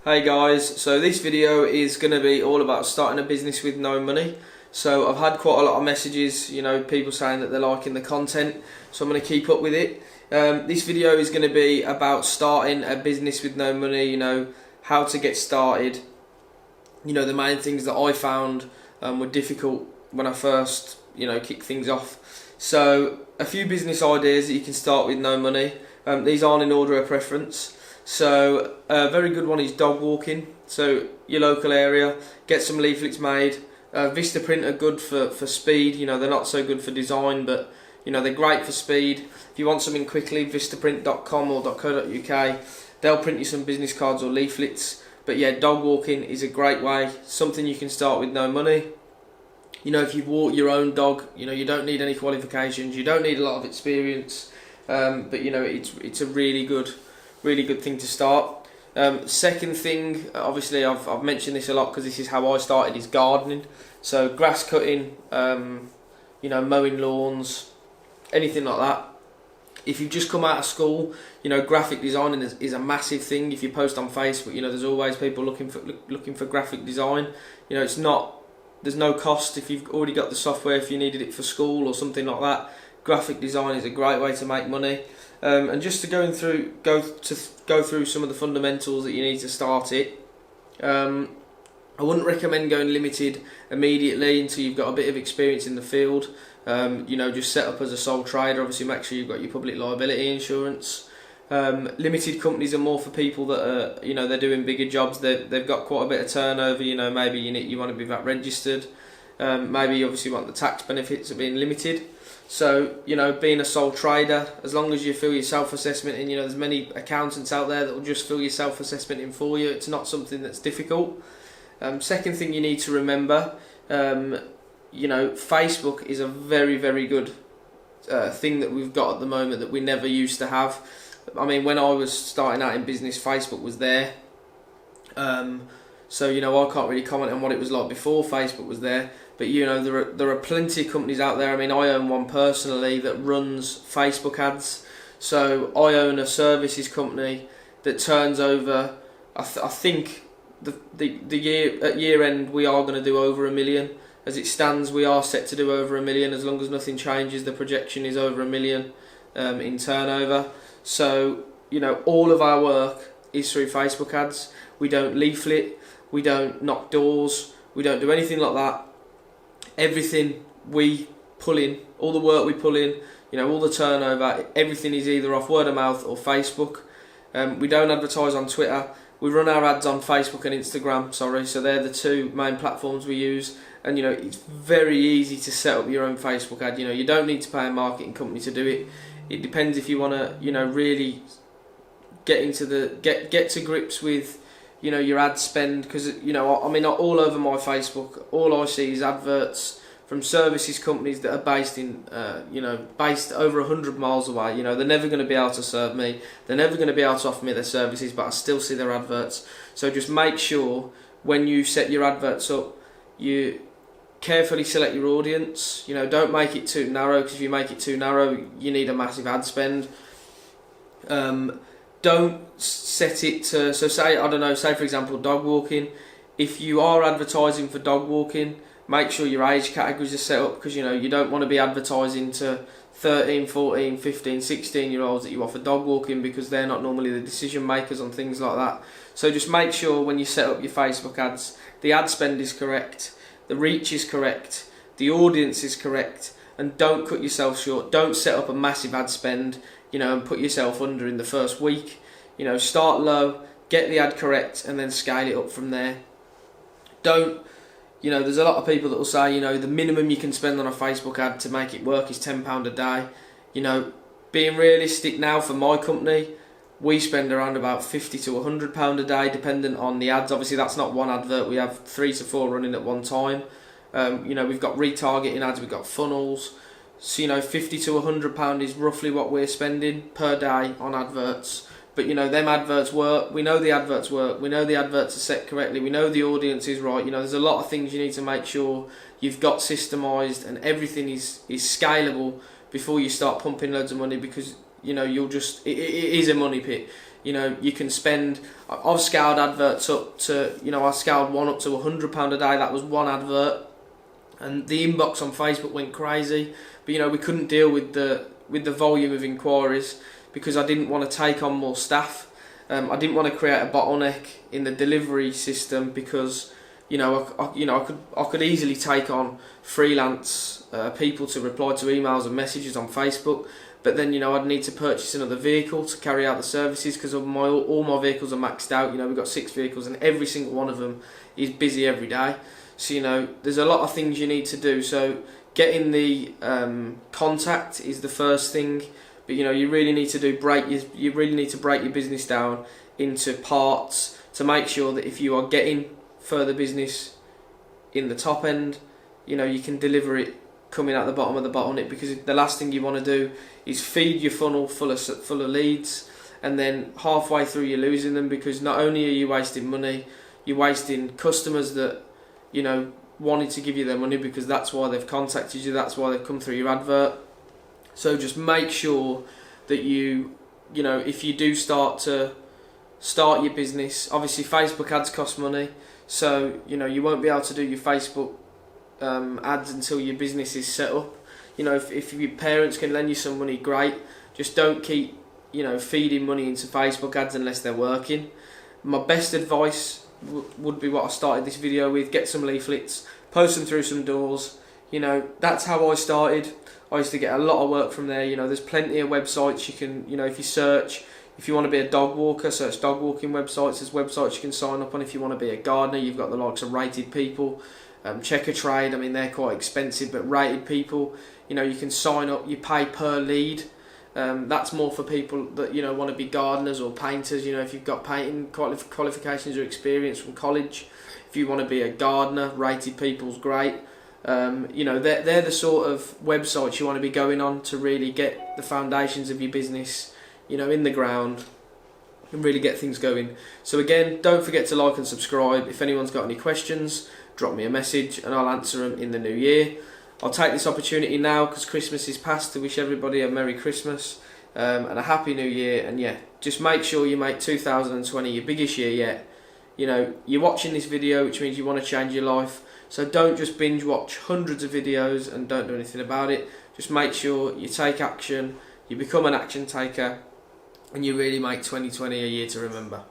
Hey guys, so this video is going to be all about starting a business with no money. So I've had quite a lot of messages, people saying that they're liking the content, so I'm going to keep up with it. This video is going to be about starting a business with no money, how to get started. The main things that I found were difficult when I first, kicked things off. So a few business ideas that you can start with no money. These aren't in order of preference. So a very good one is dog walking. So your local area, get some leaflets made. Vistaprint are good for speed. They're not so good for design, but they're great for speed. If you want something quickly, vistaprint.com or .co.uk, they'll print you some business cards or leaflets. But yeah, dog walking is a great way, something you can start with no money. If you've walked your own dog, you don't need any qualifications, you don't need a lot of experience, but it's a really good thing to start. Second thing, obviously I've mentioned this a lot because this is how I started, is gardening. So grass cutting, mowing lawns, anything like that. If you've just come out of school, graphic designing is a massive thing. If you post on Facebook, there's always people looking for graphic design. There's no cost if you've already got the software. If you needed it for school or something like that, graphic design is a great way to make money. And just to go through some of the fundamentals that you need to start it. I wouldn't recommend going limited immediately until you've got a bit of experience in the field. Just set up as a sole trader. Obviously, make sure you've got your public liability insurance. Limited companies are more for people that are, they're doing bigger jobs. They've got quite a bit of turnover. Maybe you want to be VAT registered. Maybe you obviously want the tax benefits of being limited. So, being a sole trader, as long as you fill your self-assessment in, there's many accountants out there that will just fill your self-assessment in for you. It's not something that's difficult. Second thing you need to remember, Facebook is a very, very good thing that we've got at the moment that we never used to have. I mean, when I was starting out in business, Facebook was there. So, I can't really comment on what it was like before Facebook was there. But, there are plenty of companies out there. I mean, I own one personally that runs Facebook ads. So, I own a services company that turns over, I think, the year at year end we are going to do over 1 million. As it stands, we are set to do over 1 million. As long as nothing changes, the projection is over 1 million in turnover. So, all of our work is through Facebook ads. We don't leaflet, we don't knock doors, we don't do anything like that. Everything we pull in, all the work we pull in, all the turnover, everything is either off word of mouth or Facebook. We don't advertise on Twitter. We run our ads on Facebook and Instagram, so they're the two main platforms we use. And it's very easy to set up your own Facebook ad. You don't need to pay a marketing company to do it. It depends if you want to, really get to grips with, your ad spend. Because all over my Facebook, all I see is adverts from services companies that are based in, based over 100 miles away. They're never going to be able to serve me. They're never going to be able to offer me their services, but I still see their adverts. So just make sure when you set your adverts up, you carefully select your audience. Don't make it too narrow, because if you make it too narrow, you need a massive ad spend. Don't set it to, say for example dog walking. If you are advertising for dog walking, make sure your age categories are set up, because you don't want to be advertising to 13, 14, 15, 16 year olds that you offer dog walking, because they're not normally the decision makers on things like that. So just make sure when you set up your Facebook ads, the ad spend is correct, the reach is correct, the audience is correct, and don't cut yourself short. Don't set up a massive ad spend, and put yourself under in the first week. Start low, get the ad correct, and then scale it up from there. There's a lot of people that will say, the minimum you can spend on a Facebook ad to make it work is £10 a day. Being realistic now for my company, we spend around about £50 to £100 a day, dependent on the ads. Obviously, that's not one advert. We have 3 to 4 running at one time. We've got retargeting ads, we've got funnels. So, £50 to £100 is roughly what we're spending per day on adverts. But, them adverts work. We know the adverts work. We know the adverts are set correctly. We know the audience is right. There's a lot of things you need to make sure you've got systemised and everything is scalable before you start pumping loads of money, because, it is a money pit. You know, you can spend. I've scaled adverts up to, you know, I scaled one up to £100 a day. That was one advert, and the inbox on Facebook went crazy. But you know, we couldn't deal with the volume of inquiries because I didn't want to take on more staff. I didn't want to create a bottleneck in the delivery system because, you know, I could easily take on freelance people to reply to emails and messages on Facebook. But then, you know, I'd need to purchase another vehicle to carry out the services because all my vehicles are maxed out. You know, we've got 6 vehicles and every single one of them is busy every day. So, you know, there's a lot of things you need to do. So getting the contact is the first thing. But, you know, you really need to break your business down into parts to make sure that if you are getting further business in the top end, you know, you can deliver it coming out the bottom of the bottleneck, because the last thing you want to do is feed your funnel full of leads, and then halfway through you're losing them, because not only are you wasting money, you're wasting customers that, you know, wanted to give you their money because that's why they've contacted you, that's why they've come through your advert. So just make sure that you know, if you do start your business, obviously Facebook ads cost money, so, you know, you won't be able to do your Facebook ads until your business is set up. You know, if your parents can lend you some money, great. Just don't keep, you know, feeding money into Facebook ads unless they're working. My best advice would be what I started this video with: get some leaflets, post them through some doors. You know, that's how I started. I used to get a lot of work from there. You know, there's plenty of websites you can, you know, if you search, if you want to be a dog walker, search dog walking websites. There's websites you can sign up on. If you want to be a gardener, you've got the likes of Rated People, Checker Trade. I mean, they're quite expensive, but Rated People, you know, you can sign up, you pay per lead. That's more for people that, you know, want to be gardeners or painters. You know, if you've got painting qualifications or experience from college. If you want to be a gardener, Rated People's great. You know, they're the sort of websites you want to be going on to really get the foundations of your business, you know, in the ground and really get things going. So again, don't forget to like and subscribe. If anyone's got any questions, drop me a message and I'll answer them in the new year. I'll take this opportunity now, because Christmas is past, to wish everybody a Merry Christmas and a Happy New Year. And yeah, just make sure you make 2020 your biggest year yet. You know, you're watching this video, which means you want to change your life. So don't just binge watch hundreds of videos and don't do anything about it. Just make sure you take action, you become an action taker, and you really make 2020 a year to remember.